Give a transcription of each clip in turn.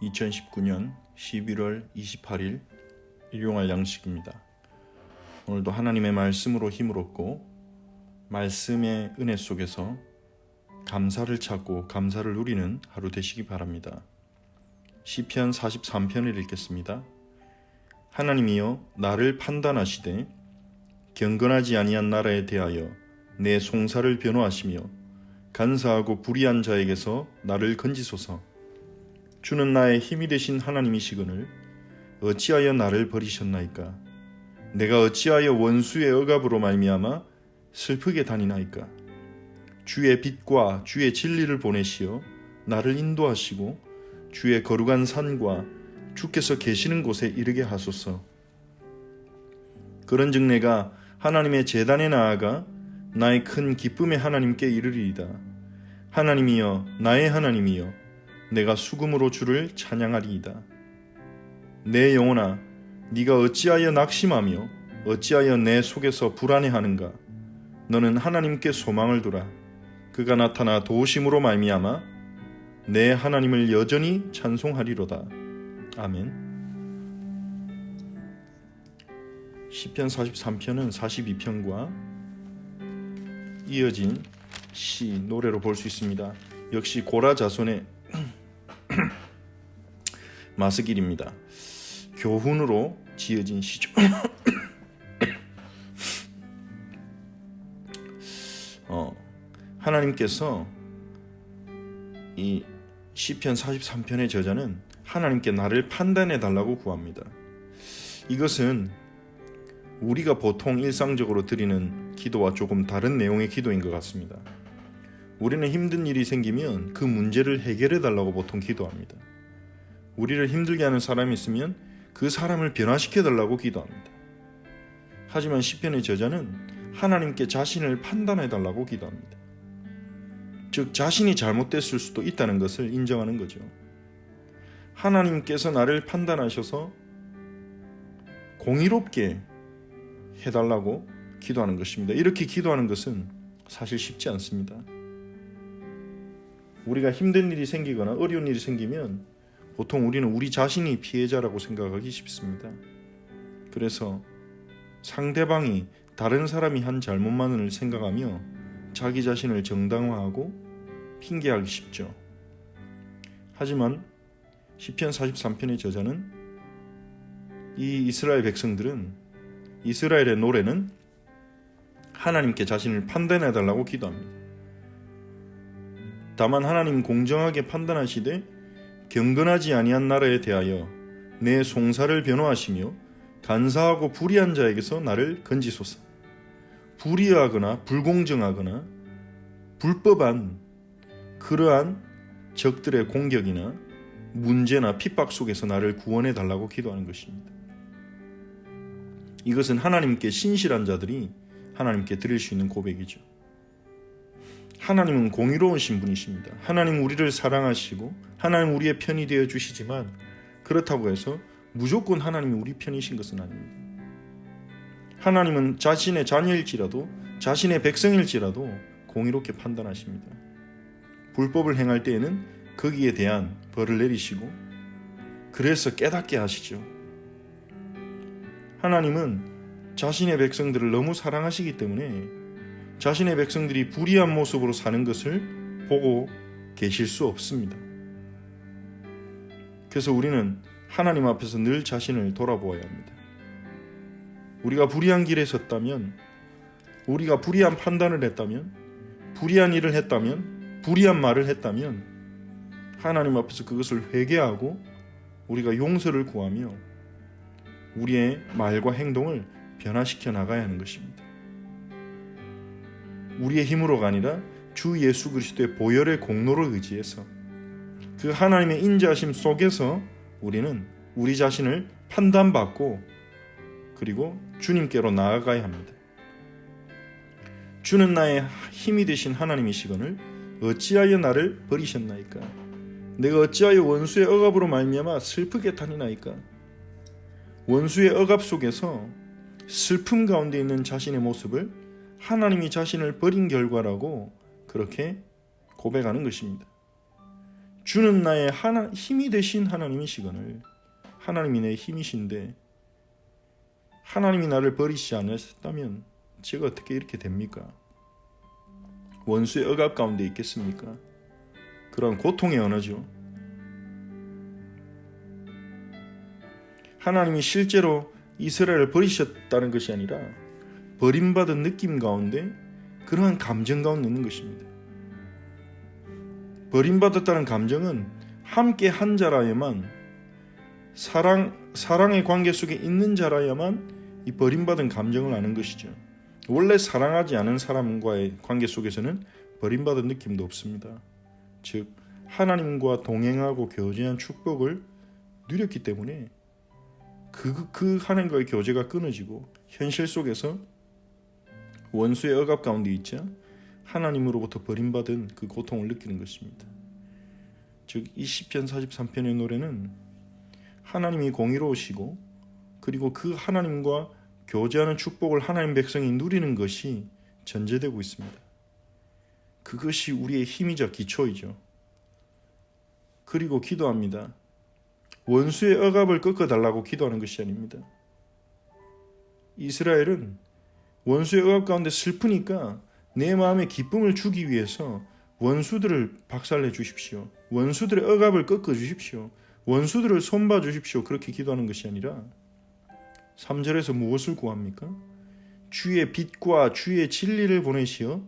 2019년 11월 28일 일용할 양식입니다. 오늘도 하나님의 말씀으로 힘을 얻고 말씀의 은혜 속에서 감사를 찾고 감사를 누리는 하루 되시기 바랍니다. 시편 43편을 읽겠습니다. 하나님이여 나를 판단하시되 경건하지 아니한 나라에 대하여 내 송사를 변호하시며 간사하고 불의한 자에게서 나를 건지소서. 주는 나의 힘이 되신 하나님이시거늘 어찌하여 나를 버리셨나이까? 내가 어찌하여 원수의 억압으로 말미암아 슬프게 다니나이까? 주의 빛과 주의 진리를 보내시어 나를 인도하시고 주의 거룩한 산과 주께서 계시는 곳에 이르게 하소서. 그런즉 내가 하나님의 제단에 나아가 나의 큰 기쁨의 하나님께 이르리이다. 하나님이여 나의 하나님이여 내가 수금으로 주를 찬양하리이다. 내 영혼아 네가 어찌하여 낙심하며 어찌하여 내 속에서 불안해하는가? 너는 하나님께 소망을 두라. 그가 나타나 도우심으로 말미암아 내 하나님을 여전히 찬송하리로다. 아멘. 시편 43편은 42편과 이어진 시, 노래로 볼 수 있습니다. 역시 고라 자손의 마스길입니다. 교훈으로 지어진 시죠. 하나님께서 이 시편 43편의 저자는 하나님께 나를 판단해 달라고 구합니다. 이것은 우리가 보통 일상적으로 드리는 기도와 조금 다른 내용의 기도인 것 같습니다. 우리는 힘든 일이 생기면 그 문제를 해결해 달라고 보통 기도합니다. 우리를 힘들게 하는 사람이 있으면 그 사람을 변화시켜 달라고 기도합니다. 하지만 시편의 저자는 하나님께 자신을 판단해 달라고 기도합니다. 즉 자신이 잘못됐을 수도 있다는 것을 인정하는 거죠. 하나님께서 나를 판단하셔서 공의롭게 해달라고 기도하는 것입니다. 이렇게 기도하는 것은 사실 쉽지 않습니다. 우리가 힘든 일이 생기거나 어려운 일이 생기면 보통 우리는 우리 자신이 피해자라고 생각하기 쉽습니다. 그래서 상대방이 다른 사람이 한 잘못만을 생각하며 자기 자신을 정당화하고 핑계하기 쉽죠. 하지만 시편 43편의 저자는 이 이스라엘 백성들은 이스라엘의 노래는 하나님께 자신을 판단해달라고 기도합니다. 다만 하나님 공정하게 판단하시되 경건하지 아니한 나라에 대하여 내 송사를 변호하시며 간사하고 불의한 자에게서 나를 건지소서. 불의하거나 불공정하거나 불법한 그러한 적들의 공격이나 문제나 핍박 속에서 나를 구원해 달라고 기도하는 것입니다. 이것은 하나님께 신실한 자들이 하나님께 드릴 수 있는 고백이죠. 하나님은 공의로우신 분이십니다. 하나님 우리를 사랑하시고 하나님 우리의 편이 되어 주시지만 그렇다고 해서 무조건 하나님이 우리 편이신 것은 아닙니다. 하나님은 자신의 자녀일지라도 자신의 백성일지라도 공의롭게 판단하십니다. 불법을 행할 때에는 거기에 대한 벌을 내리시고 그래서 깨닫게 하시죠. 하나님은 자신의 백성들을 너무 사랑하시기 때문에 자신의 백성들이 불의한 모습으로 사는 것을 보고 계실 수 없습니다. 그래서 우리는 하나님 앞에서 늘 자신을 돌아보아야 합니다. 우리가 불의한 길에 섰다면, 우리가 불의한 판단을 했다면, 불의한 일을 했다면, 불의한 말을 했다면 하나님 앞에서 그것을 회개하고 우리가 용서를 구하며 우리의 말과 행동을 변화시켜 나가야 하는 것입니다. 우리의 힘으로가 아니라 주 예수 그리스도의 보혈의 공로를 의지해서 그 하나님의 인자하심 속에서 우리는 우리 자신을 판단받고 그리고 주님께로 나아가야 합니다. 주는 나의 힘이 되신 하나님이시거늘 어찌하여 나를 버리셨나이까? 내가 어찌하여 원수의 억압으로 말미암아 슬프게 다니나이까? 원수의 억압 속에서 슬픔 가운데 있는 자신의 모습을 하나님이 자신을 버린 결과라고 그렇게 고백하는 것입니다. 주는 나의 힘이 되신 하나님이시거늘 하나님이 내 힘이신데 하나님이 나를 버리시지 않으셨다면 제가 어떻게 이렇게 됩니까? 원수의 억압 가운데 있겠습니까? 그런 고통의 언어죠. 하나님이 실제로 이스라엘을 버리셨다는 것이 아니라 버림받은 느낌 가운데 그러한 감정 가운데 있는 것입니다. 버림받았다는 감정은 함께 한 자라야만 사랑의 관계 속에 있는 자라야만 이 버림받은 감정을 아는 것이죠. 원래 사랑하지 않은 사람과의 관계 속에서는 버림받은 느낌도 없습니다. 즉 하나님과 동행하고 교제한 축복을 누렸기 때문에 그 하나님과의 교제가 끊어지고 현실 속에서 원수의 억압 가운데 있자 하나님으로부터 버림받은 그 고통을 느끼는 것입니다. 즉 이 시편 43편의 노래는 하나님이 공의로우시고 그리고 그 하나님과 교제하는 축복을 하나님 백성이 누리는 것이 전제되고 있습니다. 그것이 우리의 힘이자 기초이죠. 그리고 기도합니다. 원수의 억압을 꺾어달라고 기도하는 것이 아닙니다. 이스라엘은 원수의 억압 가운데 슬프니까 내 마음에 기쁨을 주기 위해서 원수들을 박살내 주십시오. 원수들의 억압을 꺾어 주십시오. 원수들을 손봐 주십시오. 그렇게 기도하는 것이 아니라 3절에서 무엇을 구합니까? 주의 빛과 주의 진리를 보내시어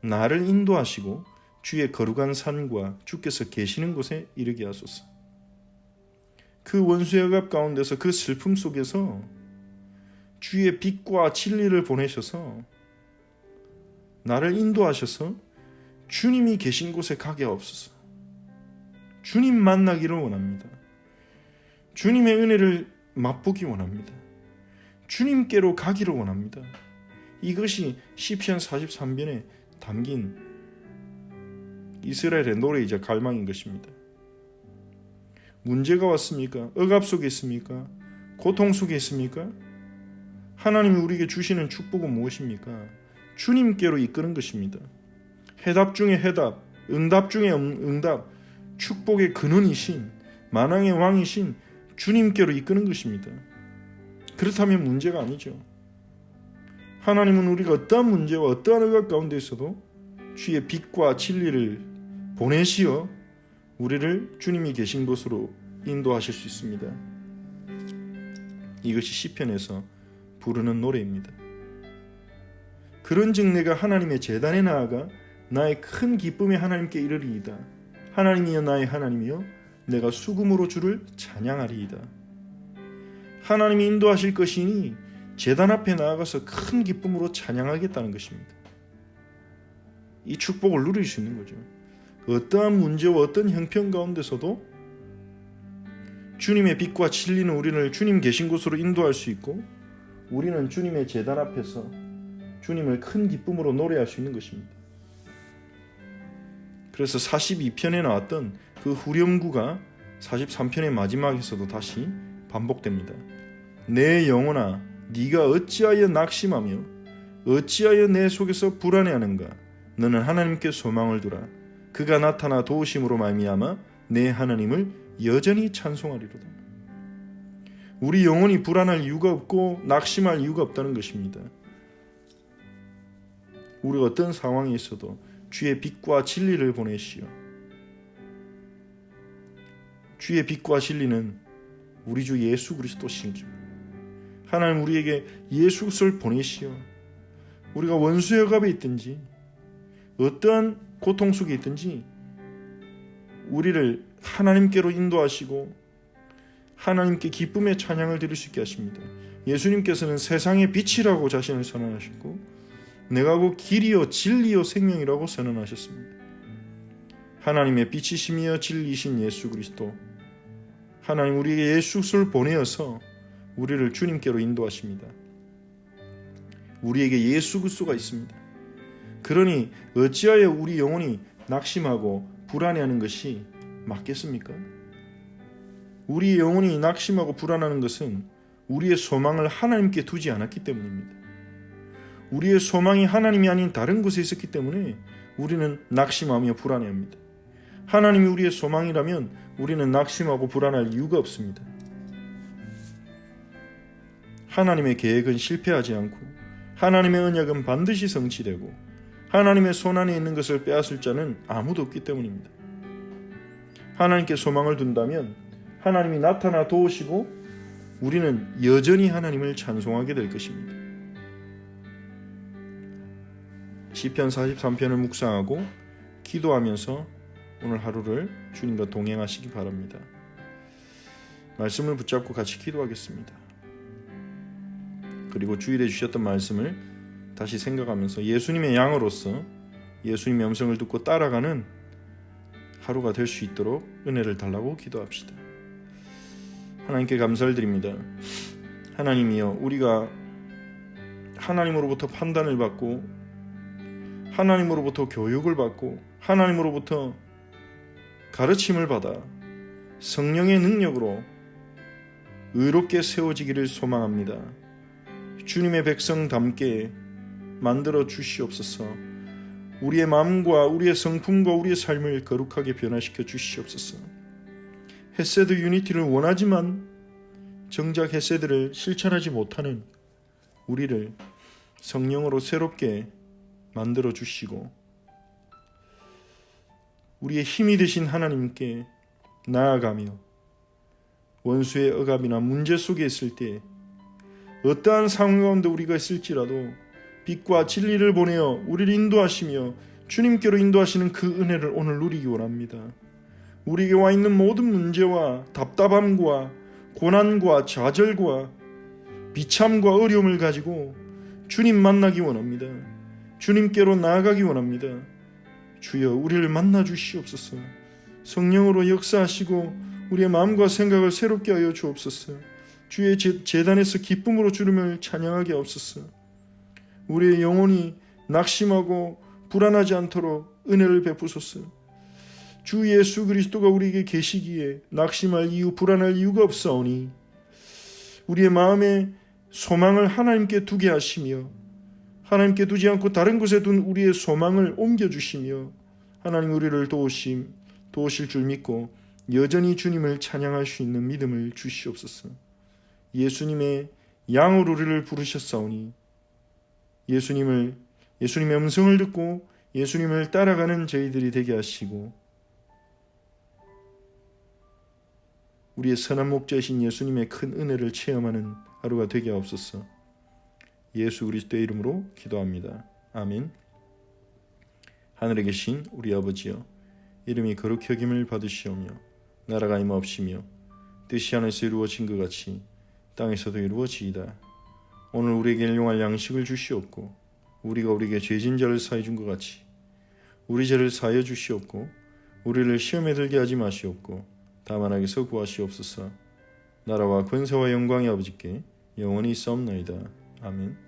나를 인도하시고 주의 거룩한 산과 주께서 계시는 곳에 이르게 하소서. 그 원수의 억압 가운데서 그 슬픔 속에서 주의 빛과 진리를 보내셔서 나를 인도하셔서 주님이 계신 곳에 가게 하옵소서. 주님 만나기를 원합니다. 주님의 은혜를 맛보기 원합니다. 주님께로 가기를 원합니다. 이것이 시편 43편에 담긴 이스라엘의 노래이자 갈망인 것입니다. 문제가 왔습니까? 억압 속에 있습니까? 고통 속에 있습니까? 하나님이 우리에게 주시는 축복은 무엇입니까? 주님께로 이끄는 것입니다. 해답 중에 해답, 응답 중에 응답, 축복의 근원이신 만왕의 왕이신 주님께로 이끄는 것입니다. 그렇다면 문제가 아니죠. 하나님은 우리가 어떠한 문제와 어떠한 억압 가운데 있어도 주의 빛과 진리를 보내시어 우리를 주님이 계신 곳으로 인도하실 수 있습니다. 이것이 시편에서 부르는 노래입니다. 그런즉 내가 하나님의 제단에 나아가 나의 큰 기쁨에 하나님께 이르리이다. 하나님이여 나의 하나님이여 내가 수금으로 주를 찬양하리이다. 하나님이 인도하실 것이니 제단 앞에 나아가서 큰 기쁨으로 찬양하겠다는 것입니다. 이 축복을 누릴 수 있는 거죠. 어떠한 문제와 어떤 형편 가운데서도 주님의 빛과 진리는 우리를 주님 계신 곳으로 인도할 수 있고 우리는 주님의 제단 앞에서 주님을 큰 기쁨으로 노래할 수 있는 것입니다. 그래서 42편에 나왔던 그 후렴구가 43편의 마지막에서도 다시 반복됩니다. 내 영혼아 네가 어찌하여 낙심하며 어찌하여 내 속에서 불안해하는가? 너는 하나님께 소망을 두라. 그가 나타나 도우심으로 말미암아 내 하나님을 여전히 찬송하리로다. 우리 영혼이 불안할 이유가 없고 낙심할 이유가 없다는 것입니다. 우리가 어떤 상황에 있어도 주의 빛과 진리를 보내시오. 주의 빛과 진리는 우리 주 예수 그리스도시죠. 하나님 우리에게 예수 그리스도를 보내시오. 우리가 원수의 억압에 있든지 어떠한 고통 속에 있든지 우리를 하나님께로 인도하시고 하나님께 기쁨의 찬양을 드릴 수 있게 하십니다. 예수님께서는 세상의 빛이라고 자신을 선언하셨고 내가 곧 길이요 진리요 생명이라고 선언하셨습니다. 하나님의 빛이시며 진리이신 예수 그리스도, 하나님 우리에게 예수 그리스도를 보내어서 우리를 주님께로 인도하십니다. 우리에게 예수 그리스도가 있습니다. 그러니 어찌하여 우리 영혼이 낙심하고 불안해하는 것이 맞겠습니까? 우리 영혼이 낙심하고 불안하는 것은 우리의 소망을 하나님께 두지 않았기 때문입니다. 우리의 소망이 하나님이 아닌 다른 곳에 있었기 때문에 우리는 낙심하며 불안해합니다. 하나님이 우리의 소망이라면 우리는 낙심하고 불안할 이유가 없습니다. 하나님의 계획은 실패하지 않고 하나님의 언약은 반드시 성취되고 하나님의 손안에 있는 것을 빼앗을 자는 아무도 없기 때문입니다. 하나님께 소망을 둔다면 하나님이 나타나 도우시고 우리는 여전히 하나님을 찬송하게 될 것입니다. 시편 43편을 묵상하고 기도하면서 오늘 하루를 주님과 동행하시기 바랍니다. 말씀을 붙잡고 같이 기도하겠습니다. 그리고 주일에 주셨던 말씀을 다시 생각하면서 예수님의 양으로서 예수님의 음성을 듣고 따라가는 하루가 될 수 있도록 은혜를 달라고 기도합시다. 하나님께 감사를 드립니다. 하나님이여, 우리가 하나님으로부터 판단을 받고 하나님으로부터 교육을 받고 하나님으로부터 가르침을 받아 성령의 능력으로 의롭게 세워지기를 소망합니다. 주님의 백성답게 만들어 주시옵소서. 우리의 마음과 우리의 성품과 우리의 삶을 거룩하게 변화시켜 주시옵소서. 헤세드 유니티를 원하지만 정작 헤세드를 실천하지 못하는 우리를 성령으로 새롭게 만들어 주시고 우리의 힘이 되신 하나님께 나아가며 원수의 억압이나 문제 속에 있을 때 어떠한 상황 가운데 우리가 있을지라도 빛과 진리를 보내어 우리를 인도하시며 주님께로 인도하시는 그 은혜를 오늘 누리기 원합니다. 우리에게 와 있는 모든 문제와 답답함과 고난과 좌절과 비참과 어려움을 가지고 주님 만나기 원합니다. 주님께로 나아가기 원합니다. 주여, 우리를 만나 주시옵소서. 성령으로 역사하시고 우리의 마음과 생각을 새롭게 하여 주옵소서. 주의 제단에서 기쁨으로 주님을 찬양하게 하옵소서. 우리의 영혼이 낙심하고 불안하지 않도록 은혜를 베푸소서. 주 예수 그리스도가 우리에게 계시기에 낙심할 이유, 불안할 이유가 없사오니 우리의 마음에 소망을 하나님께 두게 하시며 하나님께 두지 않고 다른 곳에 둔 우리의 소망을 옮겨주시며 하나님 우리를 도우실 줄 믿고 여전히 주님을 찬양할 수 있는 믿음을 주시옵소서. 예수님의 양으로 우리를 부르셨사오니 예수님의 음성을 듣고 예수님을 따라가는 저희들이 되게 하시고 우리의 선한 목자이신 예수님의 큰 은혜를 체험하는 하루가 되게 하옵소서. 예수 그리스도의 이름으로 기도합니다. 아멘. 하늘에 계신 우리 아버지여, 이름이 거룩히 여김을 받으시오며 나라가 임하옵시며 뜻이 하늘에서 이루어진 것 같이 땅에서도 이루어지이다. 오늘 우리에게 일용할 양식을 주시옵고 우리가 우리에게 죄진 자를 사해 준 것 같이 우리 죄를 사하여 주시옵고 우리를 시험에 들게 하지 마시옵고 다만 악에서 구하시옵소서. 나라와 권세와 영광이 아버지께 영원히 있사옵나이다. 아멘.